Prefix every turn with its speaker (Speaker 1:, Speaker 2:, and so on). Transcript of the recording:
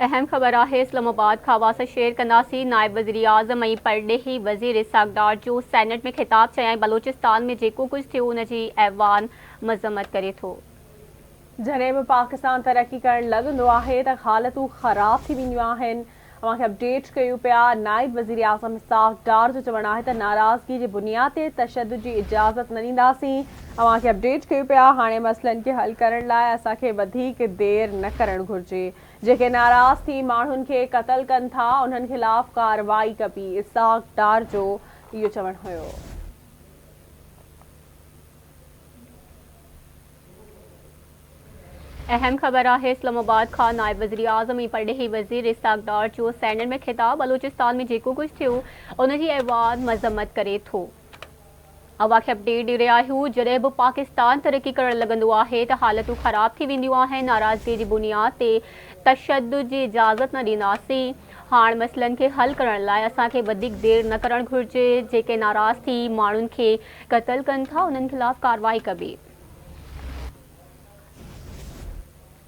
Speaker 1: अहम ख़बर है इस्लामाबाद खवास शेयर कंदासी नायब वज़ीर आज़म ऐं परॾेही वज़ीर इसाक़ डार जो सेनेट में ख़िताब चयाई बलोचिस्तान में जेको कुछ थियो उन जी ऐवान मज़म्मत करे थो।
Speaker 2: जॾहिं बि पाकिस्तान तरक़ी करण लॻंदो आहे त हालतूं ख़राब थी वेंदियूं आहिनि। अव्हांखे अपडेट कयूं पिया। नाइब वज़ीर आज़म इसाक़ डार जो चवणु आहे त नाराज़गी जी बुनियाद ते तशद्दुद जी इजाज़त न ॾींदासीं। अव्हांखे अपडेट कयूं पिया। हाणे मसइलनि खे हल करण लाइ असांखे वधीक देरि न करणु घुरिजे। जेके नाराज़ थी माण्हुनि खे क़त्ल कनि था उन्हनि ख़िलाफ़ कार्रवाई कबी। इसाक़ डार जो इहो चवणु हुयो।
Speaker 1: अहम ख़बर है इस्लामाबाद खां नायब वज़ीर आज़म ऐं परॾेही वज़ीर इसाक़ डार जो सेनेट में ख़िताब बलोचिस्तान में जेको कुछ थियो उन जी ऐवान मज़म्मत करे थो। अव्हांखे अपडेट ॾेई रहिया आहियूं। जॾहिं बि पाकिस्तान तरक़ी करण लॻंदो आहे त हालतूं ख़राब थी वेंदियूं आहिनि। नाराज़गी जी बुनियाद ते तशद्दुद जी इजाज़त न ॾींदासीं। हाणे मसइलनि खे हल करण लाइ असांखे वधीक देरि न करणु घुरिजे। जेके नाराज़ थी माण्हुनि खे क़त्ल कनि था उन्हनि ख़िलाफ़ कार्रवाई कबी।